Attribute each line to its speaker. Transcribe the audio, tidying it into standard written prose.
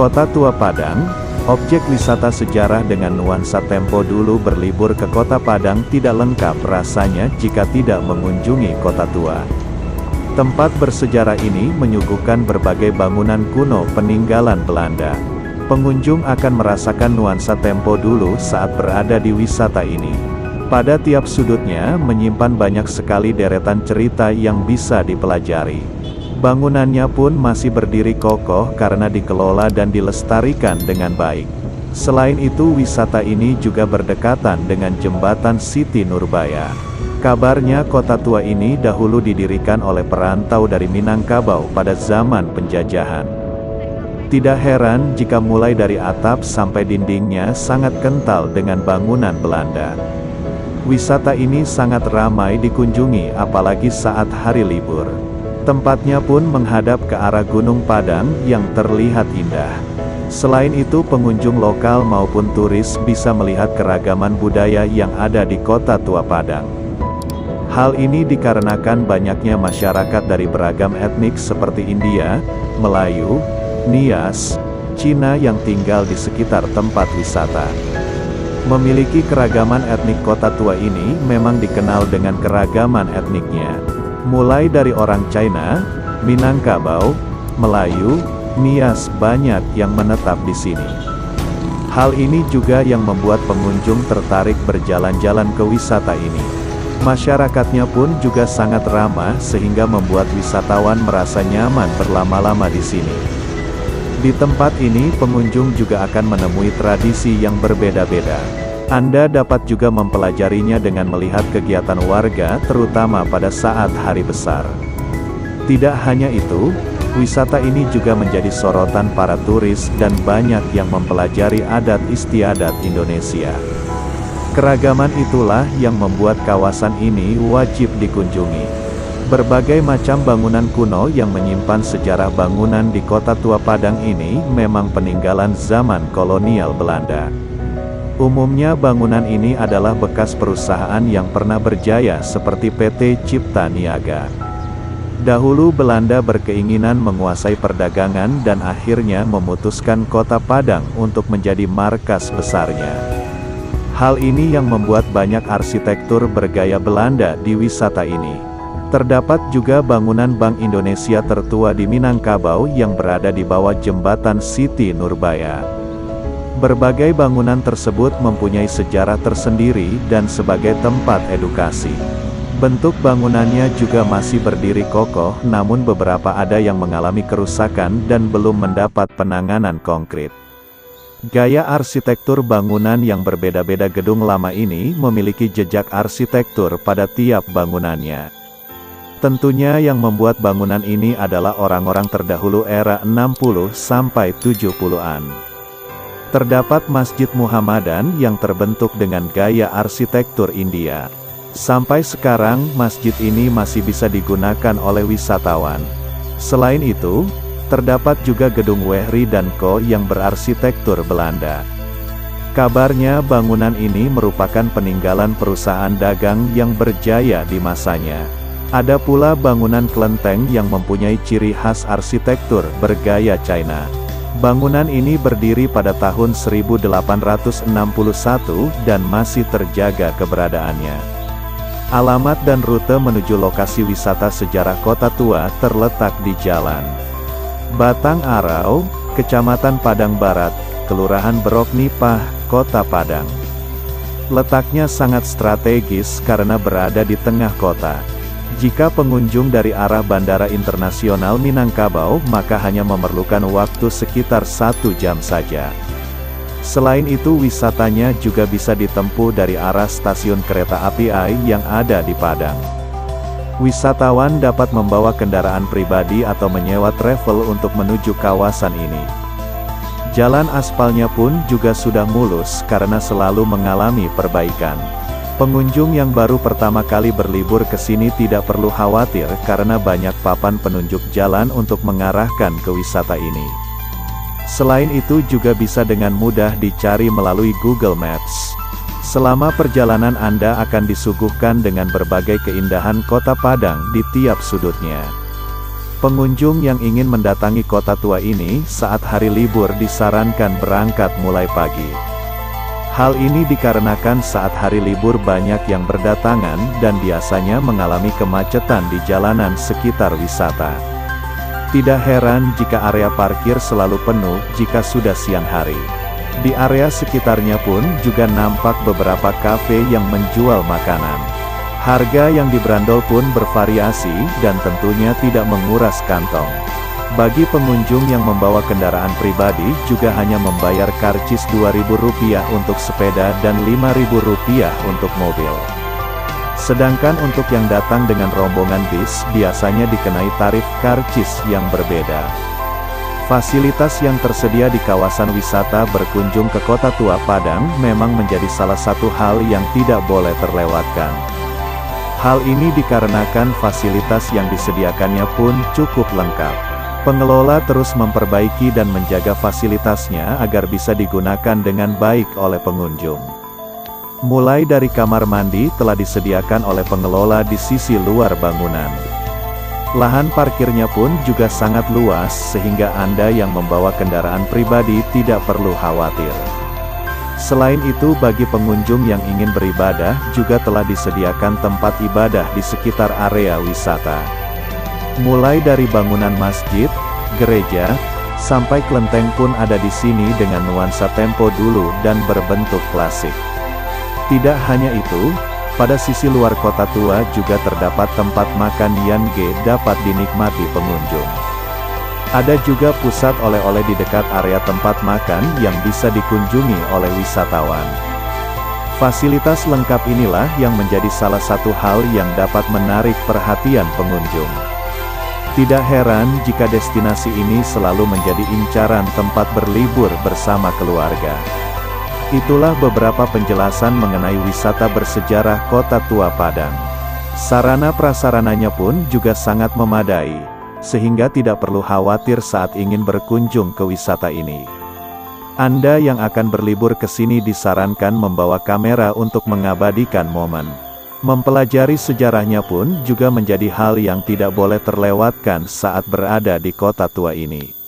Speaker 1: Kota Tua Padang, objek wisata sejarah dengan nuansa tempo dulu. Berlibur ke Kota Padang tidak lengkap rasanya jika tidak mengunjungi Kota Tua. Tempat bersejarah ini menyuguhkan berbagai bangunan kuno peninggalan Belanda. Pengunjung akan merasakan nuansa tempo dulu saat berada di wisata ini. Pada tiap sudutnya menyimpan banyak sekali deretan cerita yang bisa dipelajari. Bangunannya pun masih berdiri kokoh karena dikelola dan dilestarikan dengan baik. Selain itu, wisata ini juga berdekatan dengan jembatan Siti Nurbaya. Kabarnya kota tua ini dahulu didirikan oleh perantau dari Minangkabau pada zaman penjajahan. Tidak heran jika mulai dari atap sampai dindingnya sangat kental dengan bangunan Belanda. Wisata ini sangat ramai dikunjungi apalagi saat hari libur. Tempatnya pun menghadap ke arah Gunung Padang yang terlihat indah. Selain itu, pengunjung lokal maupun turis bisa melihat keragaman budaya yang ada di Kota Tua Padang. Hal ini dikarenakan banyaknya masyarakat dari beragam etnik seperti India, Melayu, Nias, Cina yang tinggal di sekitar tempat wisata. Memiliki keragaman etnik Kota Tua ini memang dikenal dengan keragaman etniknya. Mulai dari orang China, Minangkabau, Melayu, Nias, banyak yang menetap di sini. Hal ini juga yang membuat pengunjung tertarik berjalan-jalan ke wisata ini. Masyarakatnya pun juga sangat ramah sehingga membuat wisatawan merasa nyaman berlama-lama di sini. Di tempat ini pengunjung juga akan menemui tradisi yang berbeda-beda. Anda dapat juga mempelajarinya dengan melihat kegiatan warga terutama pada saat hari besar. Tidak hanya itu, wisata ini juga menjadi sorotan para turis dan banyak yang mempelajari adat istiadat Indonesia. Keragaman itulah yang membuat kawasan ini wajib dikunjungi. Berbagai macam bangunan kuno yang menyimpan sejarah bangunan di Kota Tua Padang ini memang peninggalan zaman kolonial Belanda. Umumnya bangunan ini adalah bekas perusahaan yang pernah berjaya seperti PT Cipta Niaga. Dahulu Belanda berkeinginan menguasai perdagangan dan akhirnya memutuskan Kota Padang untuk menjadi markas besarnya. Hal ini yang membuat banyak arsitektur bergaya Belanda di wisata ini. Terdapat juga bangunan Bank Indonesia tertua di Minangkabau yang berada di bawah jembatan Siti Nurbaya. Berbagai bangunan tersebut mempunyai sejarah tersendiri dan sebagai tempat edukasi. Bentuk bangunannya juga masih berdiri kokoh, namun beberapa ada yang mengalami kerusakan dan belum mendapat penanganan konkret. Gaya arsitektur bangunan yang berbeda-beda gedung lama ini memiliki jejak arsitektur pada tiap bangunannya. Tentunya yang membuat bangunan ini adalah orang-orang terdahulu era 60 sampai 70-an. Terdapat Masjid Muhammadan yang terbentuk dengan gaya arsitektur India. Sampai sekarang masjid ini masih bisa digunakan oleh wisatawan. Selain itu, terdapat juga gedung Wehry dan Co yang berarsitektur Belanda. Kabarnya bangunan ini merupakan peninggalan perusahaan dagang yang berjaya di masanya. Ada pula bangunan kelenteng yang mempunyai ciri khas arsitektur bergaya China. Bangunan ini berdiri pada tahun 1861 dan masih terjaga keberadaannya. Alamat dan rute menuju lokasi wisata sejarah Kota Tua terletak di Jalan Batang Arau, Kecamatan Padang Barat, Kelurahan Beroknipah, Kota Padang. Letaknya sangat strategis karena berada di tengah kota. Jika pengunjung dari arah Bandara Internasional Minangkabau, maka hanya memerlukan waktu sekitar 1 jam saja. Selain itu, wisatanya juga bisa ditempuh dari arah stasiun kereta api AI yang ada di Padang. Wisatawan dapat membawa kendaraan pribadi atau menyewa travel untuk menuju kawasan ini. Jalan aspalnya pun juga sudah mulus karena selalu mengalami perbaikan. Pengunjung yang baru pertama kali berlibur ke sini tidak perlu khawatir karena banyak papan penunjuk jalan untuk mengarahkan ke wisata ini. Selain itu juga bisa dengan mudah dicari melalui Google Maps. Selama perjalanan Anda akan disuguhkan dengan berbagai keindahan Kota Padang di tiap sudutnya. Pengunjung yang ingin mendatangi kota tua ini saat hari libur disarankan berangkat mulai pagi. Hal ini dikarenakan saat hari libur banyak yang berdatangan dan biasanya mengalami kemacetan di jalanan sekitar wisata. Tidak heran jika area parkir selalu penuh jika sudah siang hari. Di area sekitarnya pun juga nampak beberapa kafe yang menjual makanan. Harga yang diberandol pun bervariasi dan tentunya tidak menguras kantong. Bagi pengunjung yang membawa kendaraan pribadi juga hanya membayar karcis Rp2.000 untuk sepeda dan Rp5.000 untuk mobil. Sedangkan untuk yang datang dengan rombongan bis biasanya dikenai tarif karcis yang berbeda. Fasilitas yang tersedia di kawasan wisata berkunjung ke Kota Tua Padang memang menjadi salah satu hal yang tidak boleh terlewatkan. Hal ini dikarenakan fasilitas yang disediakannya pun cukup lengkap. Pengelola terus memperbaiki dan menjaga fasilitasnya agar bisa digunakan dengan baik oleh pengunjung. Mulai dari kamar mandi telah disediakan oleh pengelola di sisi luar bangunan. Lahan parkirnya pun juga sangat luas sehingga Anda yang membawa kendaraan pribadi tidak perlu khawatir. Selain itu bagi pengunjung yang ingin beribadah juga telah disediakan tempat ibadah di sekitar area wisata. Mulai dari bangunan masjid, gereja, sampai kelenteng pun ada di sini dengan nuansa tempo dulu dan berbentuk klasik. Tidak hanya itu, pada sisi luar kota tua juga terdapat tempat makan yang dapat dinikmati pengunjung. Ada juga pusat oleh-oleh di dekat area tempat makan yang bisa dikunjungi oleh wisatawan. Fasilitas lengkap inilah yang menjadi salah satu hal yang dapat menarik perhatian pengunjung. Tidak heran jika destinasi ini selalu menjadi incaran tempat berlibur bersama keluarga. Itulah beberapa penjelasan mengenai wisata bersejarah Kota Tua Padang. Sarana prasarananya pun juga sangat memadai, sehingga tidak perlu khawatir saat ingin berkunjung ke wisata ini. Anda yang akan berlibur ke sini disarankan membawa kamera untuk mengabadikan momen. Mempelajari sejarahnya pun juga menjadi hal yang tidak boleh terlewatkan saat berada di kota tua ini.